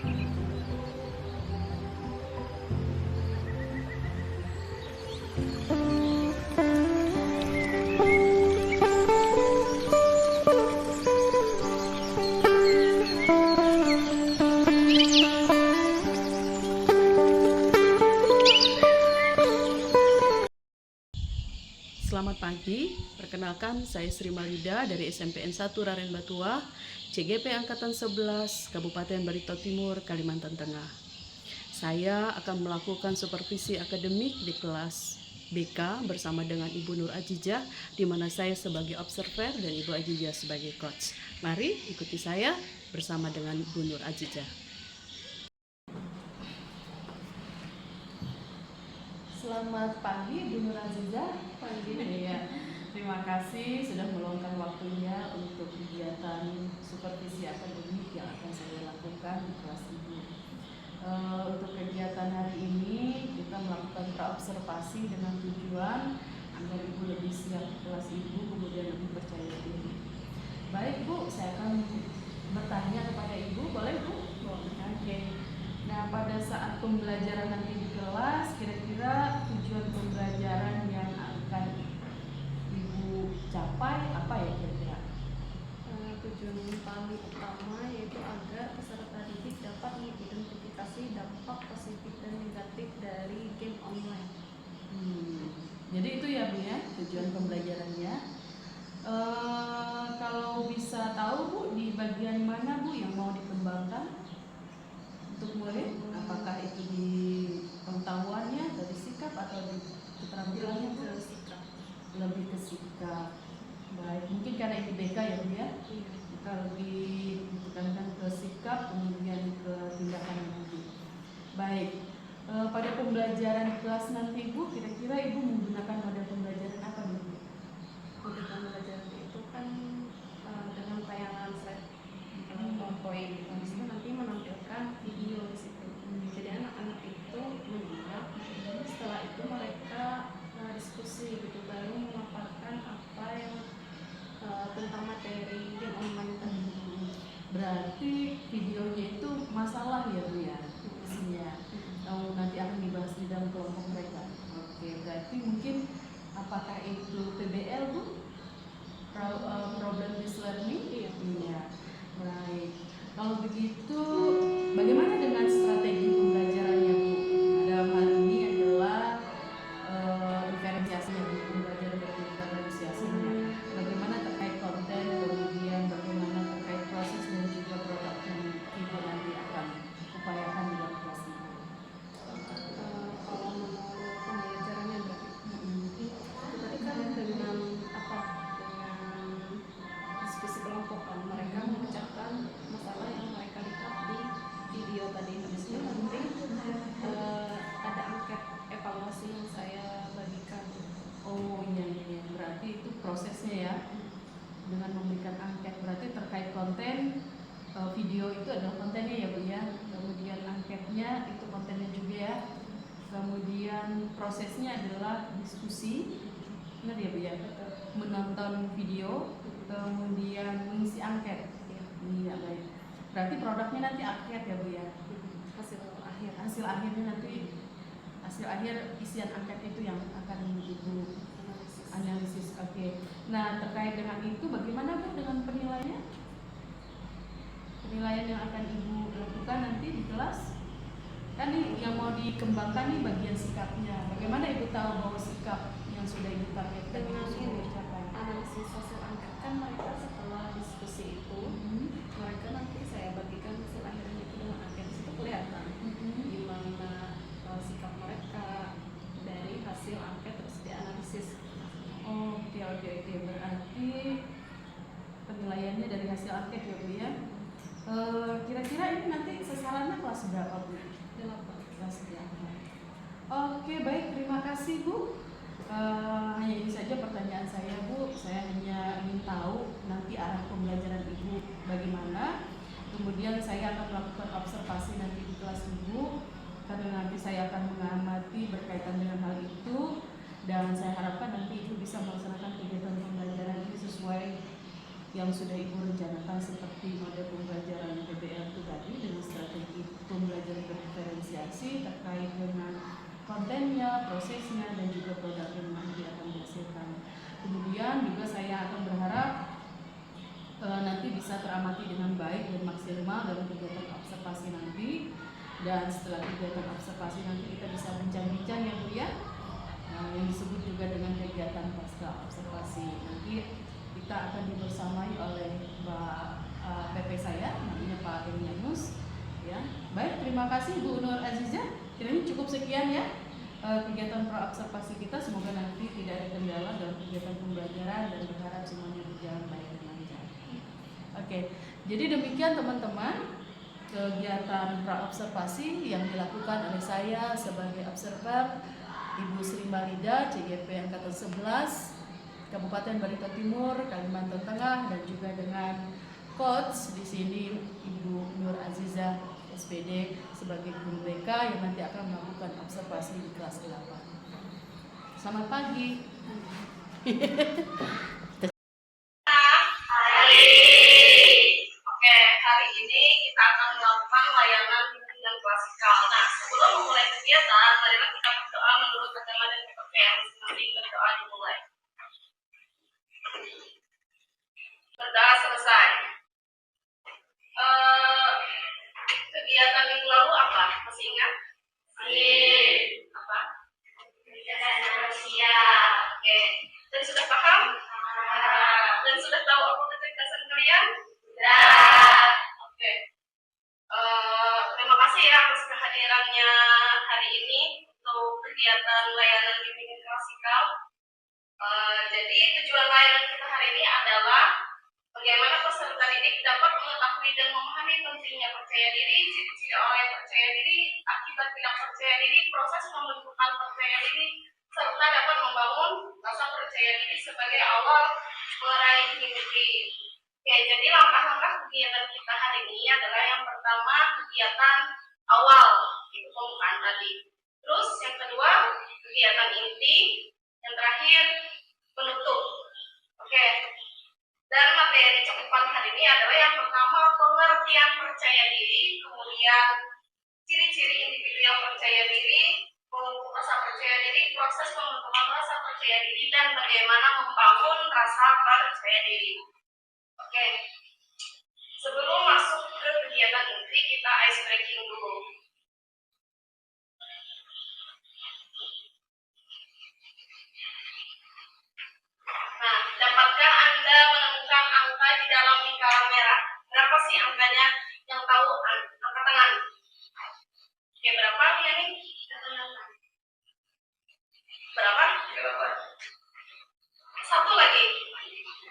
Selamat pagi, perkenalkan saya Sri Malida dari SMPN 1 Raren Batua, CGP Angkatan 11, Kabupaten Barito Timur, Kalimantan Tengah. Saya akan melakukan supervisi akademik di kelas BK bersama dengan Ibu Nur Ajijah, di mana saya sebagai observer dan Ibu Ajijah sebagai coach. Mari ikuti saya bersama dengan Ibu Nur Ajijah. Selamat pagi, Bu Nur Ajijah. Pagi. Ya. Terima kasih sudah meluangkan waktunya untuk kegiatan supervisi akademik yang akan saya lakukan di kelas Ibu. Untuk kegiatan hari ini kita melakukan praobservasi dengan tujuan agar Ibu lebih siap di kelas Ibu, kemudian lebih percaya diri. Baik Bu, saya akan bertanya kepada Ibu, boleh Bu? Boleh. Oke. Nah, pada saat pembelajaran nanti di kelas, kira-kira tujuan pembelajaran yang akan Ibu capai apa ya kira-kira? Tujuan paling utama yaitu agar peserta didik dapat mengidentifikasi dampak positif dan negatif dari game online. Jadi itu ya Bu ya, tujuan pembelajarannya. Kalau bisa tahu Bu, di bagian mana Bu yang mau dikembangkan untuk murid? Apakah itu di pengetahuannya, dari sikap atau di keterampilannya? Ke sikap. Lebih ke sikap. Baik, mungkin karena ini BK ya Bu ya? Iya. Kita lebih ditekankan ke sikap, kemudian ke tindakan nanti. Baik, pada pembelajaran kelas nanti Bu, kira-kira Ibu menggunakan model pembelajaran apa nih Bu? Untuk pembelajaran itu kan dengan tayangan slide PowerPoint gitu. Di situ nanti menampilkan video di situ. Jadi anak-anak itu menyimak. Setelah itu mereka diskusi gitu, baru memaparkan apa yang tentang materi game online tadi. Berarti videonya itu masalah ya Bu ya, isinya. Nanti akan dibahas di dalam kelompok mereka. Oke, berarti mungkin apakah itu PBL Bu? Problem based learning? Iya. Baik. Kalau begitu, bagaimana dengan strategi pembelajarannya Bu? Dalam hal ini adalah diferensiasinya Bu, pembelajaran dan diferensiasinya. Bagaimana terkait konten, kemudian bagaimana terkait proses dan juga produk yang Ibu nanti akan upayakan di dalam kelas ini. Kalau menurut pembelajarannya berarti tadi kan dengan diskusi kelompok kan mereka mengucapkan masalah yang mereka lihat di video tadi. Habis itu nanti ada angket evaluasi yang saya bagikan. Oh iya, berarti itu prosesnya ya, dengan memberikan angket. Berarti terkait konten, video itu adalah kontennya ya Bu ya, kemudian angketnya itu kontennya juga ya, kemudian prosesnya adalah diskusi, benar ya Bu ya, menonton video, kemudian mengisi angket. Iya baik. Berarti produknya nanti angket ya Bu ya, hasil akhirnya nanti, hasil akhir isian angket itu yang akan Ibu analisis. Oke. Nah, terkait dengan itu bagaimana Bu dengan penilaiannya? Penilaian yang akan Ibu lakukan nanti di kelas? Kan nih yang mau dikembangkan nih bagian sikapnya. Bagaimana Ibu tahu bahwa sikap yang sudah Ibu targetkan dengan itu sudah tercapai? analisis hasil angket kan mereka setelah diskusi itu mereka nanti saya bagikan hasil akhirnya itu dengan angket. Di situ kelihatan gimana sikap mereka dari hasil angket terus dianalisis. Oke. Berarti penilaiannya dari hasil angket ya Bu ya. Kira-kira ini nanti sasarannya kelas berapa Bu? 8. Kelas 8. Oke, baik, terima kasih Bu. Hanya ini saja pertanyaan saya Bu. Saya hanya ingin tahu nanti arah pembelajaran Ibu bagaimana. Kemudian saya akan melakukan observasi nanti di kelas Ibu, karena nanti saya akan mengamati berkaitan dengan hal itu. Dan saya harapkan nanti Ibu bisa melaksanakan kegiatan pembelajaran ini sesuai yang sudah Ibu rencanakan, seperti model pembelajaran PBL itu tadi dengan strategi mengamati dengan baik dan maksimal dalam kegiatan observasi nanti. Dan setelah kegiatan observasi nanti kita bisa bincang-bincang ya Bu ya, yang disebut juga dengan kegiatan pasca observasi. Nanti kita akan dibersamai oleh Mbak PP saya, namanya Pak Enianus. Ya, baik, terima kasih Bu Nur Azizah. Kiranya cukup sekian ya kegiatan praobservasi kita. Semoga nanti tidak ada kendala dalam kegiatan pembelajaran dan berharap semuanya berjalan baik dan lancar. Oke, jadi demikian teman-teman kegiatan praobservasi yang dilakukan oleh saya sebagai observer Ibu Sri Malida, CGP Angkatan 11, Kabupaten Barito Timur, Kalimantan Tengah, dan juga dengan coach di sini Ibu Nur Azizah SPD sebagai guru BK yang nanti akan melakukan observasi di kelas 8. Selamat pagi. Hari ini kita akan melakukan layanan bimbingan klasikal. Nah, sebelum memulai kegiatan, marilah kita berdoa menurut agama dan kepercayaan masing-masing. Berdoa dimulai. Berdoa selesai. Kegiatan minggu lalu apa? Masih ingat? Apa? Kegiatan manusia. Oke. Dan sudah paham? Dan sudah tahu apa kecerdasan kalian? Oke. Terima kasih ya atas kehadirannya hari ini untuk kegiatan layanan bimbingan klasikal. Jadi tujuan layanan kita hari ini adalah bagaimana peserta didik dapat mengetahui dan memahami pentingnya percaya diri, ciri-ciri orang yang percaya diri, akibat tidak percaya diri, proses pembentukan percaya diri, serta dapat membangun rasa percaya diri sebagai awal meraih mimpi. Oke, jadi langkah-langkah kegiatan kita hari ini adalah yang pertama kegiatan awal, itu pembukaan tadi. Terus yang kedua kegiatan inti, yang terakhir penutup. Oke. Dan materi cakupan hari ini adalah yang pertama pengertian percaya diri, kemudian ciri-ciri individu yang percaya diri, memupuk rasa percaya diri, proses pembentukan rasa percaya diri, dan bagaimana membangun rasa percaya diri. Oke. Sebelum masuk ke kegiatan inti, kita ice breaking dulu. Nah, dapatkah Anda menemukan angka di dalam lingkaran merah? Berapa sih angkanya? Yang tahu angkat tangan. Oke, berapa ya nih? Berapa? 38. Satu lagi.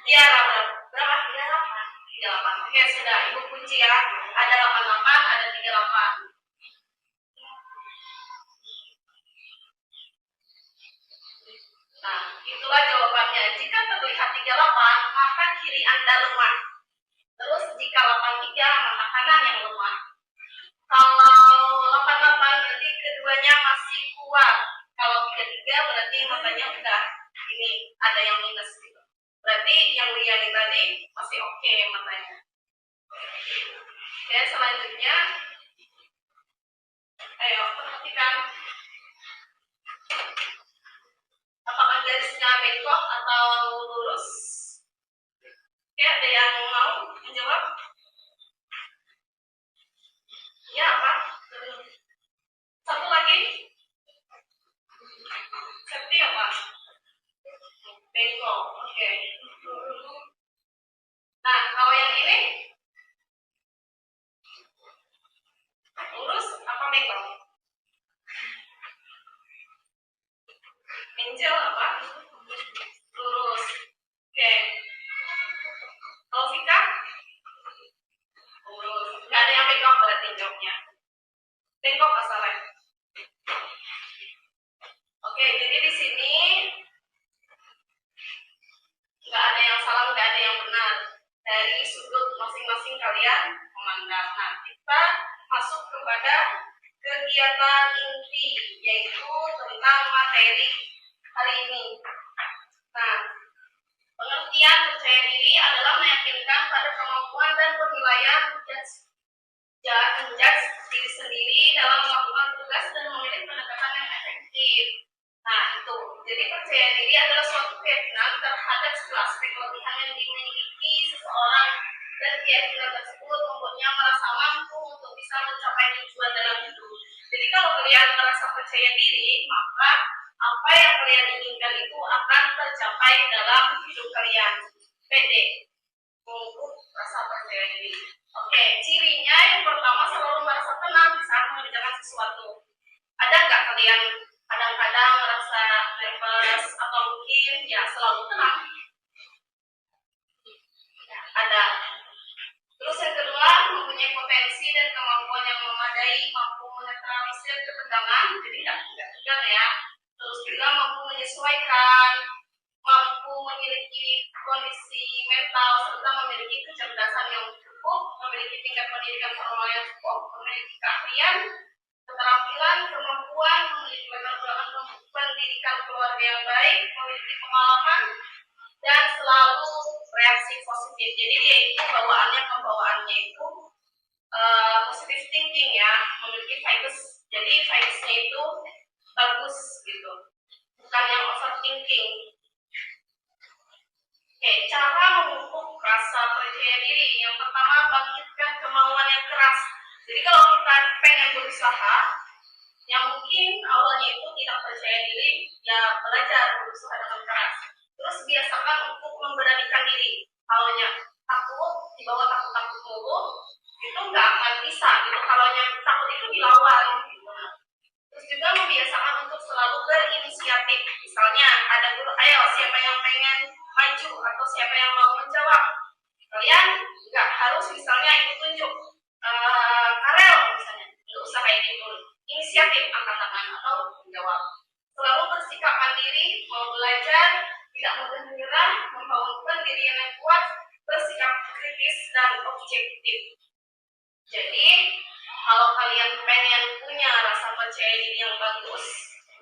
Ya, berapa? 38. Oke, sudah. Ibu kunci ya. Ada 88, ada 38. Nah, itulah jawabannya. Jika terlihat 38, maka kiri Anda lemah. Terus jika 83, maka kanan yang lemah. Kalau 88 berarti keduanya masih kuat. Kalau 33 berarti matanya udah ini ada yang minus gitu. Berarti yang Liani tadi masih oke matanya. Oke, selanjutnya ayo perhatikan apakah garisnya bengkok atau lurus. Oke, ada yang mau menjawab? Ya, apa? Satu lagi. Seperti apa? Bengkok. Oke. Nah, kalau yang ini lurus apa bengkok? Angel apa? Lurus. Oke. Kalau Vika? Lurus. Nggak ada yang bengkok berarti jawabnya. Bengkok asalnya. Oke, jadi di sini nggak ada yang salah, nggak ada yang benar. Dari sudut masing-masing kalian memandang. Nah, kita masuk kepada kegiatan inti, yaitu tentang materi hari ini. Nah, pengertian percaya diri adalah meyakinkan pada kemampuan dan penilaian menjudge diri sendiri dalam melakukan tugas dan memilih pendekatan yang efektif. Nah, itu. Jadi percaya diri adalah suatu keyakinan terhadap sebuah aspek kelebihan yang dimiliki seseorang dan keyakinan tersebut membuatnya merasa mampu untuk bisa mencapai tujuan dalam hidup. Jadi kalau kalian merasa percaya diri, maka apa yang kalian inginkan itu akan tercapai dalam hidup kalian. Pede, untuk rasa percaya diri. Oke, cirinya yang pertama selalu merasa tenang saat mengerjakan sesuatu. Ada nggak kalian kadang-kadang merasa nervous atau mungkin ya selalu tenang? Ada. Terus yang kedua, mempunyai potensi dan kemampuan yang memadai, mampu menetralisir ketegangan, jadi tidak tegang ya. Terus juga mampu menyesuaikan, mampu memiliki kondisi mental, serta memiliki kecerdasan yang cukup, memiliki tingkat pendidikan formal yang cukup, memiliki keahlian, keterampilan, kemampuan, memiliki latar belakang pendidikan keluarga yang baik, memiliki pengalaman, dan selalu reaksi positif. Jadi dia itu pembawaannya itu positive thinking ya, memiliki vibes. Jadi vibesnya itu bagus gitu, bukan yang overthinking. Oke, cara memupuk rasa percaya diri. Yang pertama, bangkitkan kemauan yang keras. Jadi kalau kita pengen berusaha, yang mungkin awalnya itu tidak percaya diri, ya belajar berusaha dengan keras. Terus biasakan untuk memberanikan diri. Kalau takut, dibawa takut-takut mulu, itu nggak akan bisa gitu. Kalau yang takut itu dilawan gitu. Terus juga membiasakan untuk selalu berinisiatif. Misalnya ada guru, ayo siapa yang pengen maju atau siapa yang mau menjawab. Kalian nggak harus misalnya ikut tunjuk karel misalnya, nggak usah kayak gitu. Inisiatif angkat tangan atau menjawab. Selalu bersikap mandiri, mau belajar, tidak mudah menyerah, membangun diri yang kuat, bersikap kritis dan objektif. Jadi, kalau kalian pengen punya rasa percaya diri yang bagus,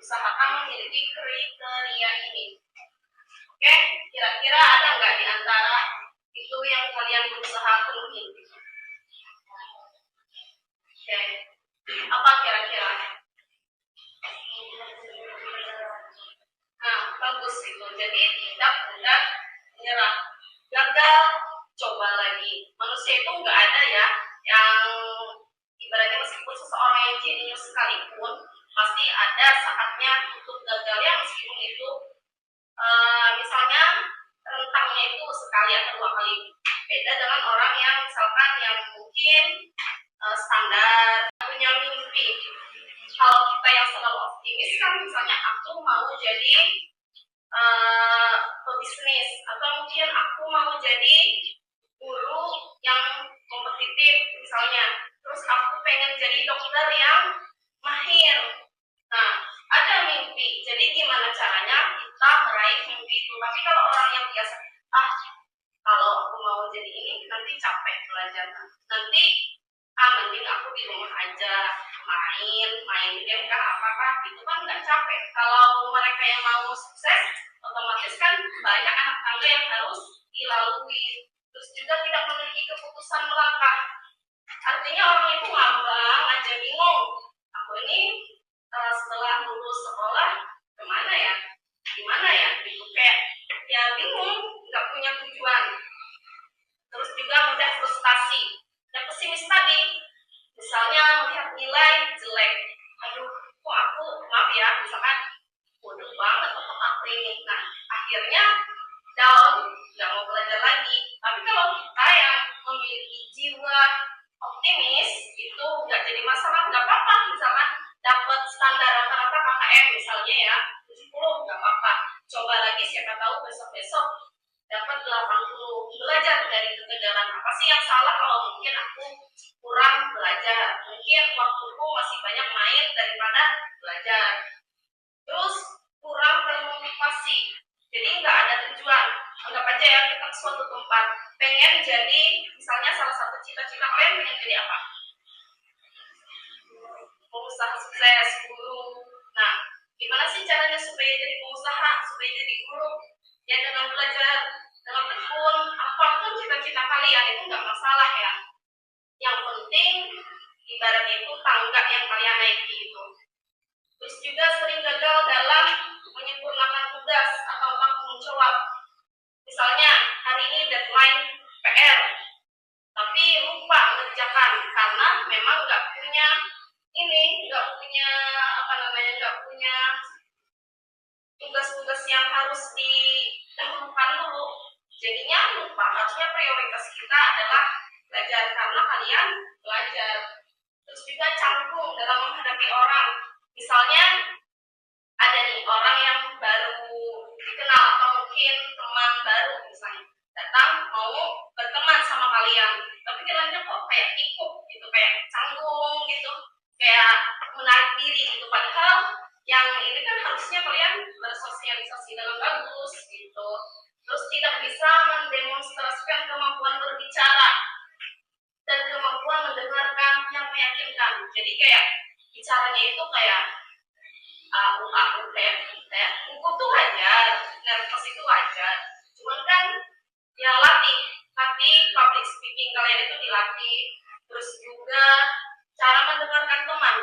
usahakan memiliki kriteria ini. Oke, kira-kira ada nggak di antara itu yang kalian berusaha penuhi? Oke, apa kira-kira? Nah, bagus itu. Jadi tidak mudah menyerah. Gagal, coba lagi. Manusia itu nggak ada ya yang ibaratnya meskipun seseorang yang jenius sekalipun pasti ada saatnya untuk gagal ya, meskipun itu misalnya rentangnya itu sekali atau dua kali. Beda dengan orang yang misalkan yang mungkin standar punya mimpi. Kalau kita yang selalu optimis kan misalnya aku mau jadi pebisnis atau mungkin aku mau jadi guru yang kompetitif misalnya, terus aku pengen jadi dokter yang mahir. Nah, ada mimpi, jadi gimana caranya kita meraih mimpi itu. Tapi kalau orang yang biasa, kalau aku mau jadi ini nanti capek belajar, nanti mending aku di rumah aja main game kah apakah gitu kan nggak capek. Kalau mereka yang mau sukses otomatis kan banyak anak tangga yang harus dilalui, terus juga tidak memiliki keputusan melangkah. Artinya orang itu ngambang aja, bingung aku ini setelah lulus sekolah kemana ya, gimana ya gitu, kayak ya bingung, nggak punya tujuan. Terus juga mudah frustasi dan pesimis tadi. Misalnya melihat nilai jelek, aduh kok aku maaf ya misalkan bodoh banget untuk aku ini. Nah akhirnya down, nggak mau belajar lagi. Tapi kalau kita yang memiliki jiwa optimis itu nggak jadi masalah, nggak apa-apa. Misalkan dapat standar rata-rata KKM misalnya ya 70, nggak apa-apa. Coba lagi, siapa tahu besok-besok dapat 80. Belajar dari kegagalan. Apa sih yang salah kalau mungkin aku kurang belajar, mungkin waktuku masih banyak main daripada belajar. Terus kurang termotivasi, jadi nggak ada tujuan. Anggap aja ya kita ke suatu tempat pengen jadi misalnya salah satu cita-cita kalian pengen jadi apa? Pengusaha sukses, guru. Nah, gimana sih caranya supaya jadi pengusaha, supaya jadi guru? Ya dengan belajar, dengan tekun, apapun cita-cita kalian itu nggak masalah ya. Yang penting ibaratnya itu tangga yang kalian naiki itu. Terus juga sering gagal dalam menyempurnakan tugas atau tanggung jawab. Misalnya hari ini deadline PR, kerjakan karena memang nggak punya nggak punya tugas-tugas yang harus didahulukan dulu. Jadinya lupa, harusnya prioritas kita adalah belajar karena kalian belajar. Terus juga canggung dalam menghadapi orang. Misalnya ada nih orang yang baru dikenal atau mungkin teman baru misalnya datang mau berteman sama kalian, tapi kalian kok kayak ikut gitu, kayak canggung gitu, kayak menarik diri gitu, padahal yang ini kan harusnya kalian bersosialisasi dengan bagus gitu. Terus tidak bisa mendemonstrasikan kemampuan berbicara dan kemampuan mendengarkan yang meyakinkan. Jadi kayak bicaranya itu kayak kayak gugup tuh wajar, nervous itu wajar. Cuman kan ya latih public speaking kalian itu dilatih. Terus juga cara mendengarkan teman.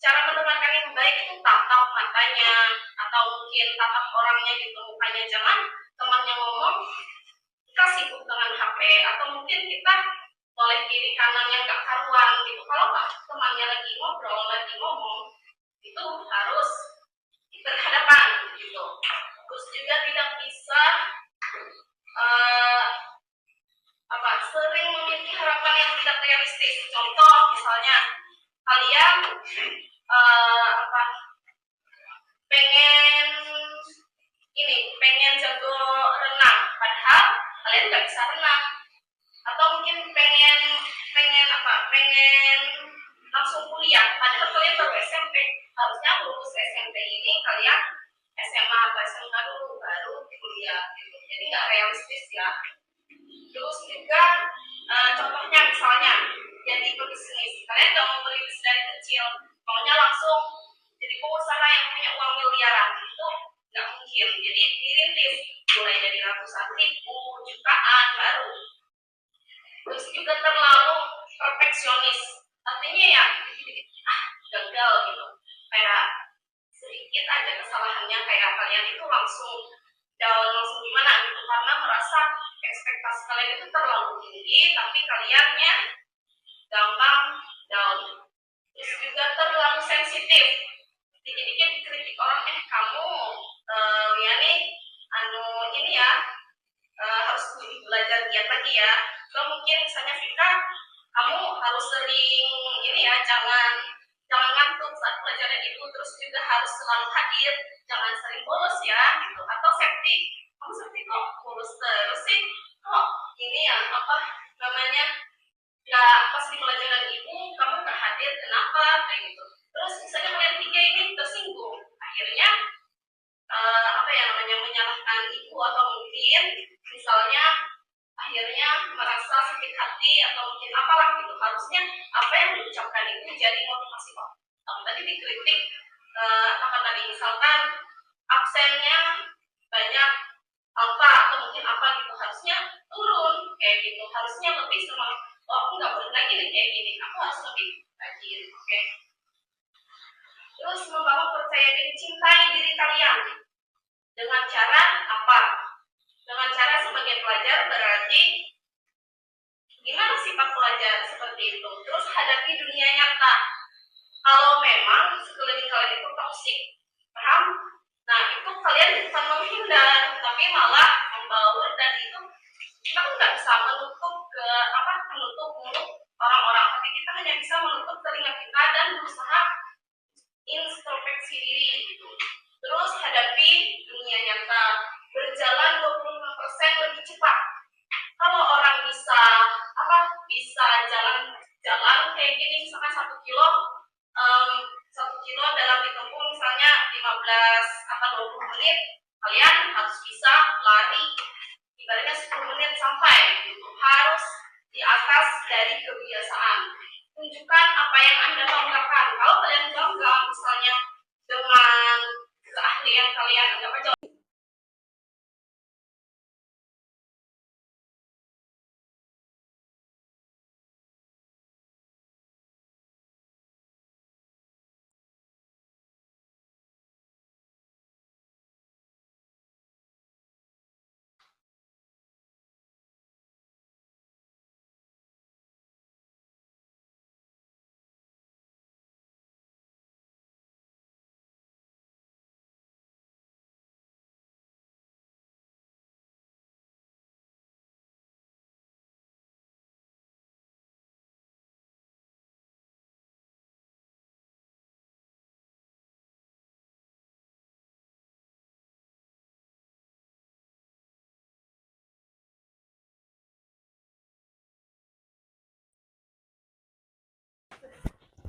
Cara mendengarkan yang baik itu tatap matanya atau mungkin tatap orangnya gitu, mukanya. Jangan temannya ngomong kita sibuk dengan HP, atau mungkin kita oleh kiri kanannya nggak karuan gitu. Kalau temannya lagi ngobrol, lagi ngomong, itu harus berhadapan gitu. Terus juga tidak bisa sering memiliki harapan yang tidak realistis. Contoh misalnya kalian pengen jago renang, padahal kalian nggak bisa renang. Atau mungkin pengen langsung kuliah, padahal kalian baru SMP. Harusnya lulus SMP ini kalian SMA atau SMK dulu baru kuliah gitu. Jadi nggak realistis ya. Terus juga contohnya misalnya jadi pebisnis, kalian nggak mau berintis dari kecil, maunya langsung jadi pengusaha yang punya uang miliaran, itu nggak mungkin. Jadi dirintis mulai dari ratusan ribu, jutaan baru. Terus juga terlalu perfeksionis, artinya ya dikit-dikit gagal gitu, kayak sedikit aja kesalahannya kayak kalian itu langsung down, langsung gimana gitu, karena merasa ekspektasi kalian itu terlalu tinggi tapi kaliannya gampang down. Terus juga terlalu sensitif, dikit-dikit dikritik orang, kamu ya nih ini ya harus belajar giat lagi ya. Atau mungkin misalnya Vika, kamu harus sering ini ya, jangan ngantuk saat pelajaran itu. Terus juga harus selalu hadir, jangan sering bolos ya gitu. Atau Septi, kamu Septi kok bolos terus sih, kok ini ya nggak pas di pelajaran ibu kamu nggak hadir, kenapa kayak gitu. Terus misalnya kalian tiga ini tersinggung, akhirnya menyalahkan ibu, atau mungkin misalnya akhirnya merasa sakit hati atau mungkin apalah gitu. Harusnya apa yang diucapkan itu jadi motivasi. Tadi dikritik misalkan absennya banyak apa atau mungkin apa gitu, harusnya turun kayak gitu, harusnya lebih semangat. Aku nggak boleh lagi nih kayak gini, aku harus lebih rajin. Oke. Terus membangun percaya diri, cintai diri kalian dengan cara apa? Dengan cara sebagai pelajar berarti gimana sifat pelajar seperti itu. Terus hadapi dunia nyata. Kalau memang sekeliling kalian itu toksik, paham? Nah itu kalian bukan menghindar, tapi malah membaur, dan itu kita nggak bisa menutup mulut orang-orang, tapi kita hanya bisa menutup telinga kita dan berusaha introspeksi diri gitu. Terus hadapi dunia nyata, berjalan 25% lebih cepat. Kalau orang bisa jalan kayak gini, misalkan 1 kilo dalam ditempuh misalnya 15 atau 20 menit, kalian harus bisa lari ibaratnya 10 menit sampai gitu. Harus di atas dari kebiasaan. Tunjukkan apa yang Anda banggakan. Kalau kalian bangga misalnya dengan keahlian kalian, anggap aja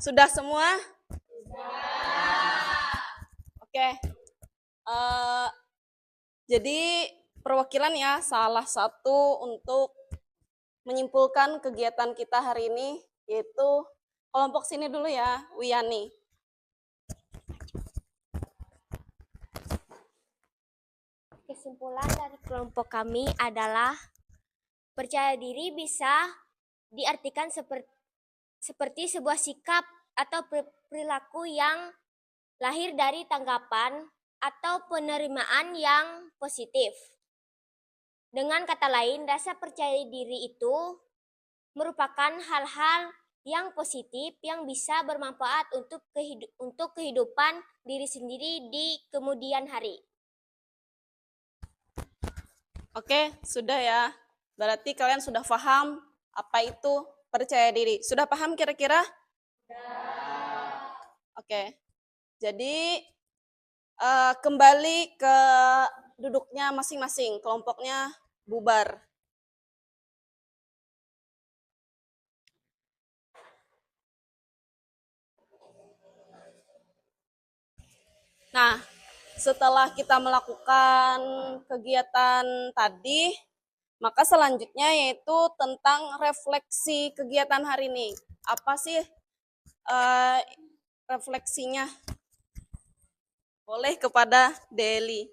Sudah semua? Oke. Jadi perwakilan ya, salah satu untuk menyimpulkan kegiatan kita hari ini, yaitu kelompok sini dulu ya, Wiyani. Kesimpulan dari kelompok kami adalah percaya diri bisa diartikan seperti sebuah sikap atau perilaku yang lahir dari tanggapan atau penerimaan yang positif. Dengan kata lain, rasa percaya diri itu merupakan hal-hal yang positif yang bisa bermanfaat untuk kehidupan diri sendiri di kemudian hari. Oke, sudah ya. Berarti kalian sudah paham apa itu percaya diri. Sudah paham kira-kira? Oke. Jadi kembali ke duduknya masing-masing, kelompoknya bubar. Nah, setelah kita melakukan kegiatan tadi, maka selanjutnya yaitu tentang refleksi kegiatan hari ini. Apa sih refleksinya? Boleh kepada Deli.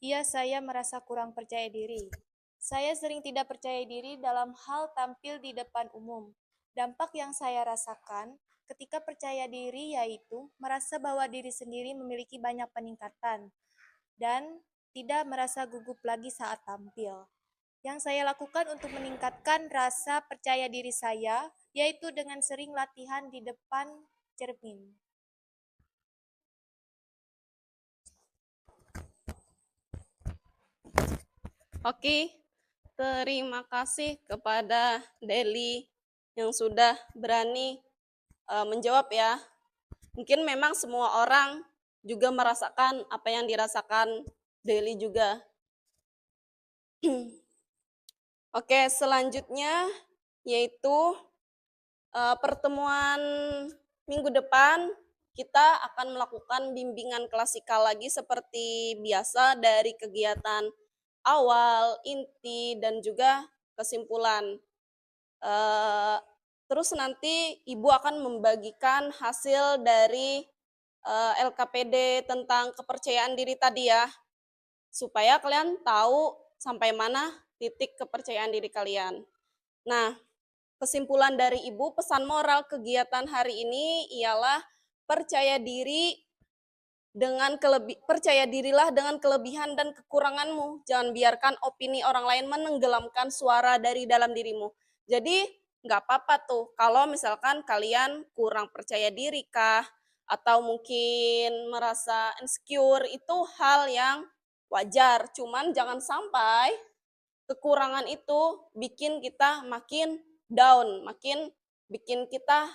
Iya, saya merasa kurang percaya diri. Saya sering tidak percaya diri dalam hal tampil di depan umum. Dampak yang saya rasakan ketika percaya diri yaitu merasa bahwa diri sendiri memiliki banyak peningkatan dan tidak merasa gugup lagi saat tampil. Yang saya lakukan untuk meningkatkan rasa percaya diri saya yaitu dengan sering latihan di depan cermin. Oke, terima kasih kepada Deli yang sudah berani menjawab ya. Mungkin memang semua orang juga merasakan apa yang dirasakan Deli juga. Oke, selanjutnya yaitu pertemuan minggu depan kita akan melakukan bimbingan klasikal lagi seperti biasa dari kegiatan awal, inti, dan juga kesimpulan. Terus nanti Ibu akan membagikan hasil dari LKPD tentang kepercayaan diri tadi ya, supaya kalian tahu sampai mana titik kepercayaan diri kalian. Nah, kesimpulan dari Ibu, pesan moral kegiatan hari ini ialah percaya dirilah dengan kelebihan dan kekuranganmu. Jangan biarkan opini orang lain menenggelamkan suara dari dalam dirimu. Jadi nggak apa-apa tuh kalau misalkan kalian kurang percaya diri kah, atau mungkin merasa insecure, itu hal yang wajar. Cuman jangan sampai kekurangan itu bikin kita makin down, makin bikin kita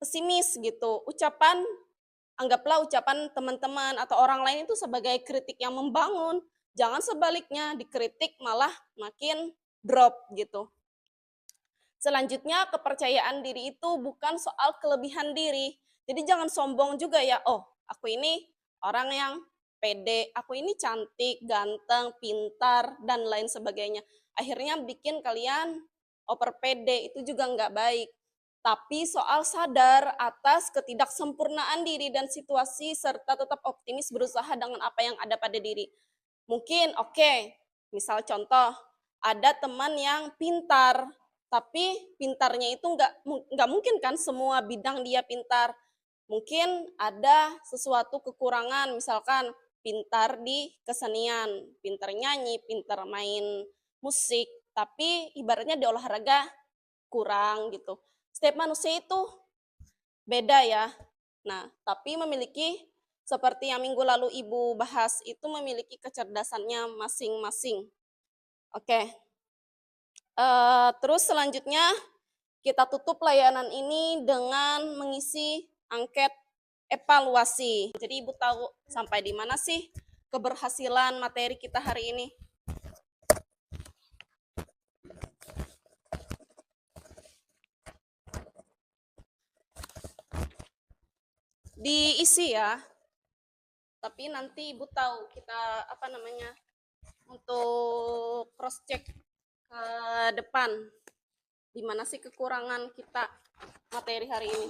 pesimis gitu. Anggaplah ucapan teman-teman atau orang lain itu sebagai kritik yang membangun. Jangan sebaliknya, dikritik malah makin drop gitu. Selanjutnya, kepercayaan diri itu bukan soal kelebihan diri. Jadi jangan sombong juga ya, oh aku ini orang yang pede, aku ini cantik, ganteng, pintar, dan lain sebagainya. Akhirnya bikin kalian over pede, itu juga nggak baik. Tapi soal sadar atas ketidaksempurnaan diri dan situasi serta tetap optimis berusaha dengan apa yang ada pada diri. Mungkin misal contoh, ada teman yang pintar, tapi pintarnya itu nggak mungkin kan semua bidang dia pintar. Mungkin ada sesuatu kekurangan, misalkan pintar di kesenian, pintar nyanyi, pintar main musik, tapi ibaratnya di olahraga kurang gitu. Setiap manusia itu beda ya. Nah, tapi memiliki seperti yang minggu lalu Ibu bahas itu memiliki kecerdasannya masing-masing. Oke. Terus selanjutnya kita tutup layanan ini dengan mengisi angket evaluasi. Jadi Ibu tahu sampai di mana sih keberhasilan materi kita hari ini? diisi ya. Tapi nanti Ibu tahu kita untuk cross check ke depan di mana sih kekurangan kita materi hari ini.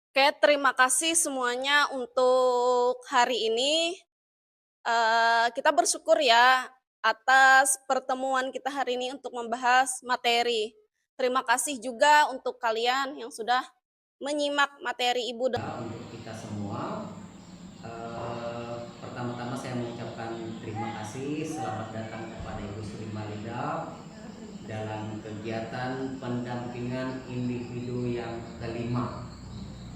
Oke, terima kasih semuanya untuk hari ini. Kita bersyukur ya atas pertemuan kita hari ini untuk membahas materi. Terima kasih juga untuk kalian yang sudah menyimak materi Ibu. Untuk kita semua, pertama-tama saya mengucapkan terima kasih, selamat datang kepada Ibu Sri Malida dalam kegiatan pendampingan individu yang kelima.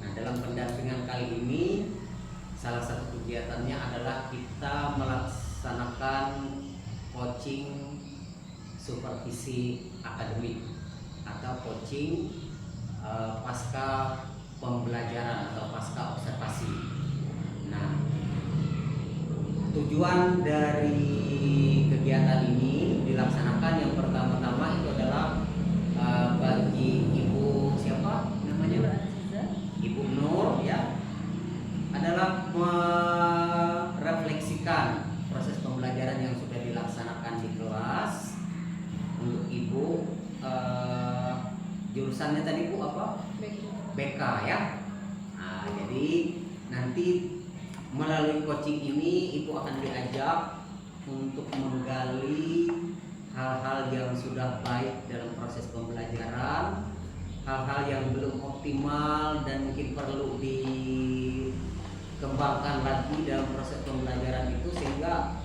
Nah, dalam pendampingan kali ini salah satu kegiatannya adalah kita melaksanakan coaching supervisi akademik atau coaching pasca pembelajaran atau pasca observasi. Nah, tujuan dari kegiatan ini dilaksanakan yang pertama-tama itu adalah bagi Ibu siapa namanya? Ibu Nur ya, adalah merefleksikan proses pembelajaran yang sudah dilaksanakan di kelas. Untuk Ibu jurusannya tadi Bu apa? BK ya. Nah, jadi nanti melalui coaching ini Ibu akan diajak untuk menggali hal-hal yang sudah baik dalam proses pembelajaran, hal-hal yang belum optimal dan mungkin perlu dikembangkan lagi dalam proses pembelajaran itu sehingga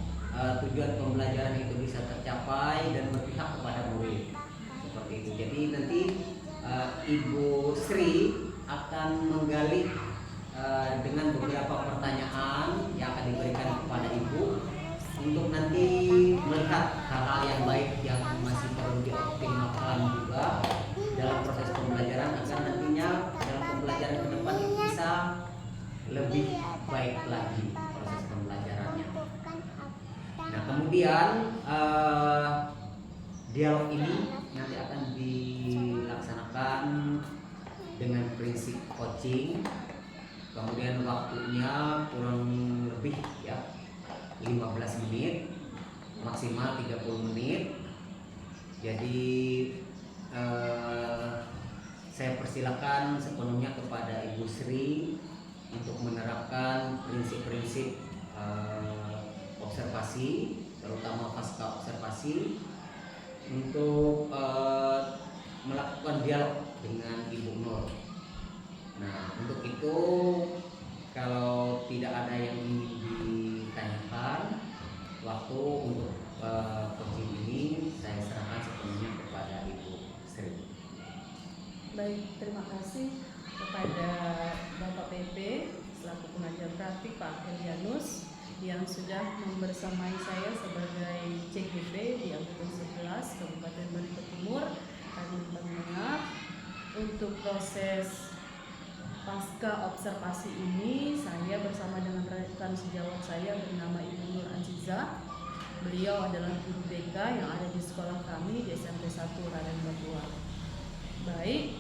tujuan pembelajaran itu bisa tercapai dan berpihak kepada murid. Seperti itu. Jadi nanti Ibu Sri akan menggali dengan beberapa pertanyaan yang akan diberikan kepada Ibu untuk nanti melihat hal-hal yang baik yang masih perlu dioptimalkan juga dalam proses pembelajaran agar nantinya dalam pembelajaran ke depan bisa lebih baik lagi proses pembelajarannya. Nah, kemudian dialog ini nanti akan dilaksanakan dengan prinsip coaching. Kemudian waktunya kurang lebih ya 15 menit, maksimal 30 menit. Jadi saya persilakan sepenuhnya kepada Ibu Sri untuk menerapkan prinsip-prinsip observasi, terutama pasca observasi, untuk melakukan dialog dengan Ibu Nur. Nah, untuk itu kalau tidak ada yang ingin ditanyakan, waktu untuk coaching ini saya serahkan sepenuhnya kepada Ibu Sri. Baik, terima kasih kepada Bapak PP selaku pengajar praktik Pak Helianus yang sudah membersamai saya sebagai CGP di angkatan 11 Kabupaten Barito Timur, Kalimantan Tengah. Untuk proses pasca observasi ini saya bersama dengan rekan sejawat saya bernama Ibu Nur Azizah. Beliau adalah guru BK yang ada di sekolah kami di SMP 1 Raden Batua. Baik,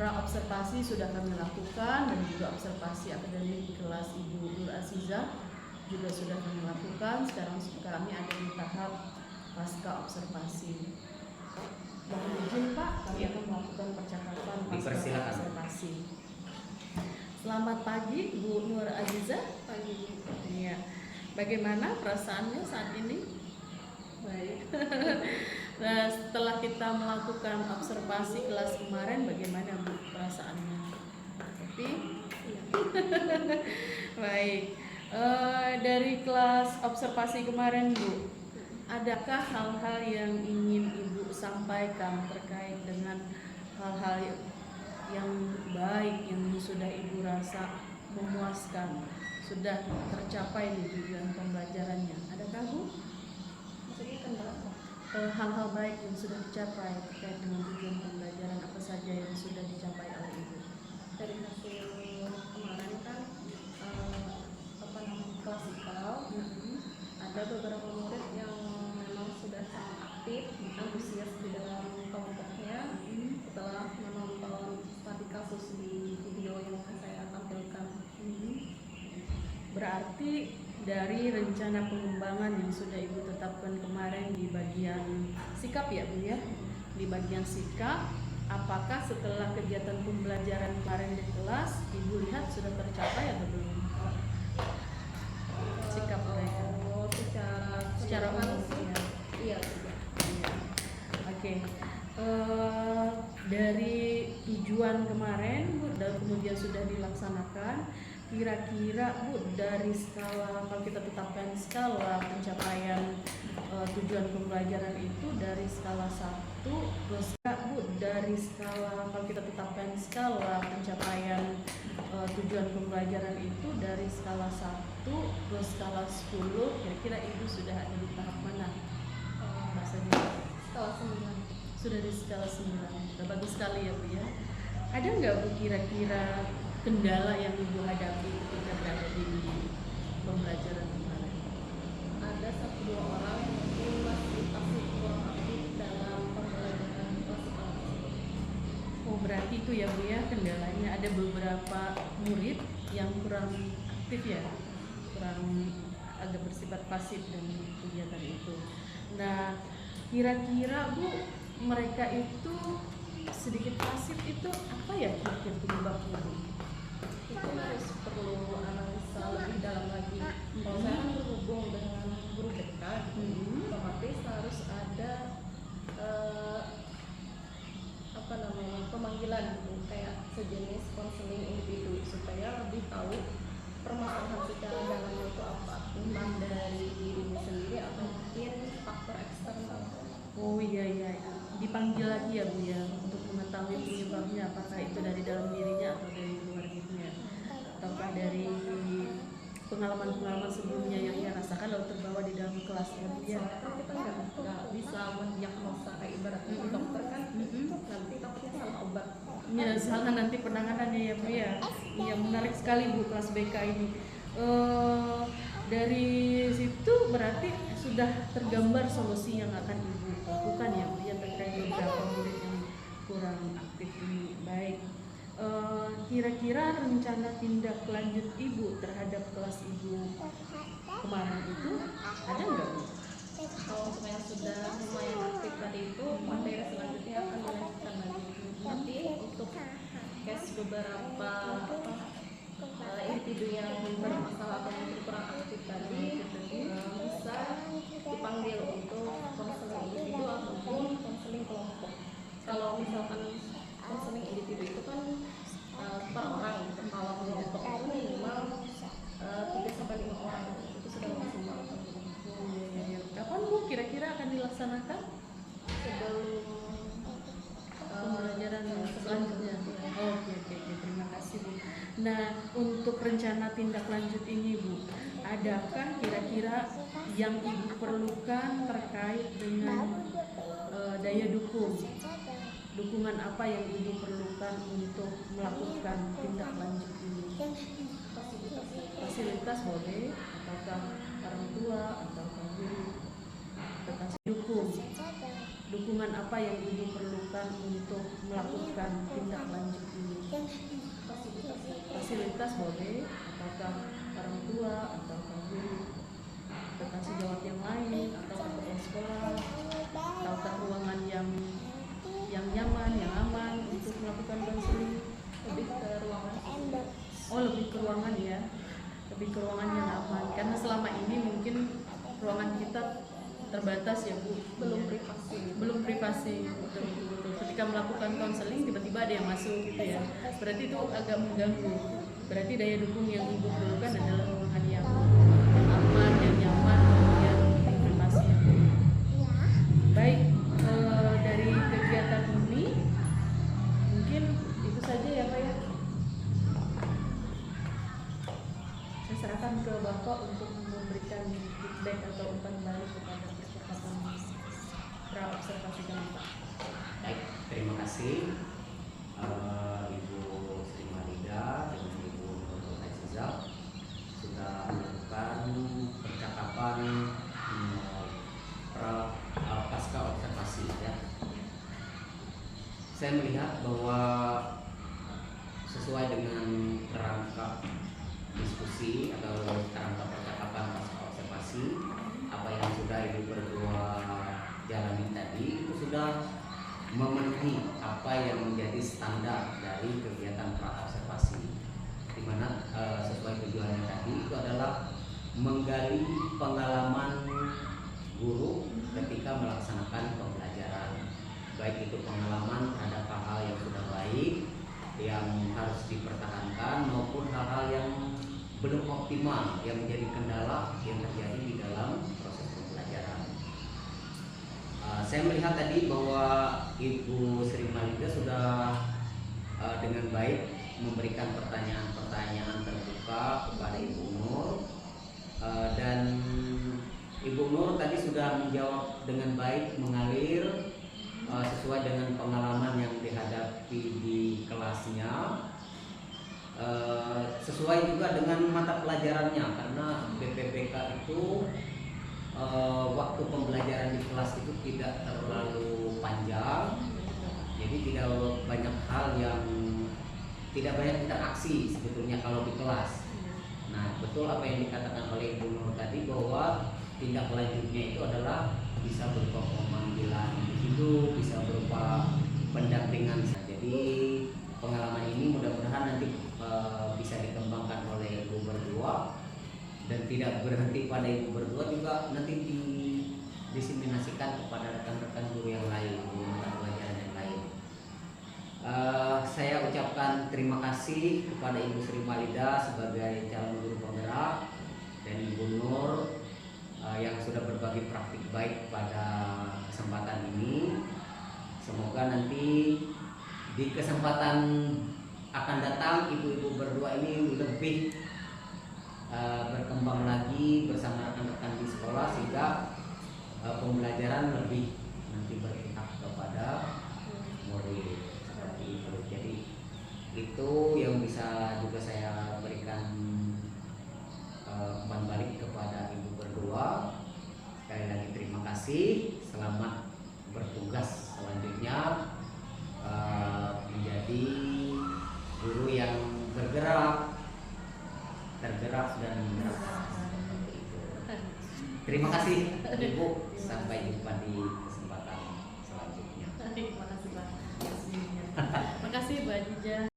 pra-observasi sudah kami lakukan dan juga observasi akademik di kelas Ibu Nur Azizah juga sudah kami lakukan. Sekarang kami ada di tahap pasca observasi. Mohon izin Pak, kami akan melakukan percakapan pasca observasi. Selamat pagi Bu Nur Azizah. Pagi. Iya. Bagaimana perasaannya saat ini? Baik. Nah, setelah kita melakukan observasi kelas kemarin, bagaimana Bu perasaannya? Happy? Iya. Baik. Dari kelas observasi kemarin Bu, adakah hal-hal yang ingin Ibu sampaikan terkait dengan hal-hal yang baik yang sudah Ibu rasa memuaskan, sudah tercapai di tujuan pembelajarannya? Adakah Bu? Maksudnya kendala? hal-hal baik yang sudah dicapai terkait dengan tujuan pembelajaran apa saja yang sudah dicapai oleh Ibu? Dari hasil kemarin kan klasikal, ada beberapa murid yang memang sudah sangat aktif, antusias di dalam kelompoknya setelah menonton studi kasus di video yang saya tampilkan. Berarti dari rencana pengembangan yang sudah Ibu tetapkan kemarin di bagian sikap ya Bu ya, di bagian sikap, apakah setelah kegiatan pembelajaran kemarin di kelas Ibu lihat sudah tercapai atau belum? Sikap mereka secara umum ya. Iya. Oke. Dari tujuan kemarin Bu, dan kemudian sudah dilaksanakan, kira-kira Bu dari skala, kalau kita tetapkan skala pencapaian tujuan pembelajaran itu dari skala 1, terus Bu dari skala, kalau kita tetapkan skala pencapaian tujuan pembelajaran itu dari skala 1 ke skala 10, kira-kira Ibu sudah ada di tahap mana? Rasanya Skala 9. sudah di skala 9, sudah bagus sekali ya Bu ya. Ada nggak Bu kira-kira kendala yang Ibu hadapi ketika berada di pembelajaran kemarin? Ada 1-2 orang yang masih kurang aktif dalam pembelajaran klasikal. Oh berarti itu ya Bu ya kendalanya, ada beberapa murid yang kurang aktif ya, kurang agak bersifat pasif dan kegiatan itu. Nah kira-kira Bu mereka itu sedikit pasif itu apa ya kira-kira penyebabnya Bu? Itu harus perlu analisa lebih dalam lagi. Kalau saya kan berhubung dengan guru BK, otomatis harus ada pemanggilan gitu, kayak sejenis konseling individu supaya lebih tahu permasalahan secara dalamnya itu apa, entah dari dirinya sendiri atau mungkin faktor eksternal. Oh iya, dipanggil lagi ya Bu ya untuk mengetahui penyebabnya, apakah itu dari dalam dirinya atau dari luar dirinya, ataukah dari pengalaman-pengalaman sebelumnya yang ia rasakan lalu terbawa di dalam kelas ya Bu ya. Soalnya kan kita nggak bisa mendiagnosa, kayak ibaratnya dokter kan nanti takutnya salah obat. Ya, salah nanti penanganannya ya Bu ya. Iya menarik sekali Bu kelas BK ini. Dari situ berarti sudah tergambar solusi yang akan Ibu lakukan ya Bu ya terkait beberapa murid yang kurang aktif ini. Baik. Kira-kira rencana tindak lanjut Ibu terhadap kelas Ibu kemarin itu ada nggak Bu? Kalau untuk yang sudah lumayan aktif tadi itu materi selanjutnya akan dilanjutkan lagi. Tapi untuk case beberapa individu yang bermasalah atau mungkin kurang aktif tadi bisa dipanggil untuk konseling individu ataupun konseling kelompok. Kalau misalkan konseling individu itu kan per orang, kalau kelompok itu minimal 3-5 orang itu sudah maksimal. Kapan Bu kira-kira akan dilaksanakan? Sebelum Pembelajaran selanjutnya. Oke, terima kasih Bu. Nah, untuk rencana tindak lanjut ini Bu, adakah kira-kira yang Ibu perlukan terkait dengan daya dukung? Dukungan apa yang Ibu perlukan untuk melakukan tindak lanjut ini? Fasilitas boleh, ataukah orang tua, ataukah guru? Dukungan apa yang Ibu perlukan untuk melakukan tindak lanjut ini? Fasilitas boleh, ataukah orang tua, ataukah guru? Kasih jawab yang lain, atau kepala sekolah, ataukah ruangan yang nyaman, yang aman untuk melakukan konseling? lebih ke ruangan. Oh lebih ke ruangan ya, lebih ke ruangan yang aman. Karena selama ini mungkin ruangan kita terbatas ya Bu, belum privasi, betul. Ketika melakukan konseling tiba-tiba ada yang masuk gitu ya, berarti itu agak mengganggu. Berarti daya dukung yang Ibu perlukan adalah ruangan yang aman, yang nyaman, kemudian privasi ya Bu. Baik, dari kegiatan ini mungkin itu saja ya Pak ya. Saya serahkan ke Bapak untuk memberikan feedback atau umpan balik kepada peserta kami. praobservasi kami, Pak. Baik, terima kasih Ibu Sri Malida dan Ibu Nurul Azizah sudah melakukan percakapan pasca observasi ya. Saya melihat bahwa sesuai dengan kerangka diskusi atau kerangka percakapan pasca observasi, apa yang sudah Ibu berdua jalani tadi itu sudah memenuhi apa yang menjadi standar dari kegiatan praobservasi, di mana sesuai tujuannya tadi itu adalah menggali pengalaman guru ketika melaksanakan pembelajaran, baik itu pengalaman terhadap hal-hal yang sudah baik yang harus dipertahankan maupun hal-hal yang belum optimal yang menjadi kendala yang terjadi di dalam proses pembelajaran. Saya melihat tadi bahwa Ibu Sri Malida sudah dengan baik memberikan pertanyaan-pertanyaan terbuka kepada Ibu Nur, dan Ibu Nur tadi sudah menjawab dengan baik, mengalir sesuai dengan pengalaman yang dihadapi di kelasnya, sesuai juga dengan mata pelajarannya, karena BPPK itu waktu pembelajaran di kelas itu tidak terlalu panjang, jadi tidak banyak hal yang tidak banyak interaksi sebetulnya kalau di kelas. Nah, betul apa yang dikatakan oleh Ibu Nur tadi bahwa tindak lanjutnya itu adalah bisa berupa pemanggilan individu, bisa berupa pendampingan. Jadi pengalaman ini mudah-mudahan nanti bisa dikembangkan oleh Ibu berdua dan tidak berhenti pada Ibu berdua, juga nanti didiseminasikan kepada rekan-rekan guru yang lain, guru mata pelajaran yang lain. Saya ucapkan terima kasih kepada Ibu Sri Malida sebagai calon guru penggerak dan Ibu Nur yang sudah berbagi praktik baik pada kesempatan ini. Semoga nanti di kesempatan akan datang ibu-ibu berdua ini lebih berkembang lagi bersama rekan-rekan di sekolah, sehingga pembelajaran lebih nanti berpihak kepada murid seperti itu. Jadi itu yang bisa juga saya berikan umpan balik kepada ibu berdua. Sekali lagi terima kasih, selamat bertugas selanjutnya menjadi guru yang tergerak dan menggerakkan. Terima kasih Ibu, sampai jumpa di kesempatan selanjutnya. Terima kasih Pak. Terima kasih Bu Ajija.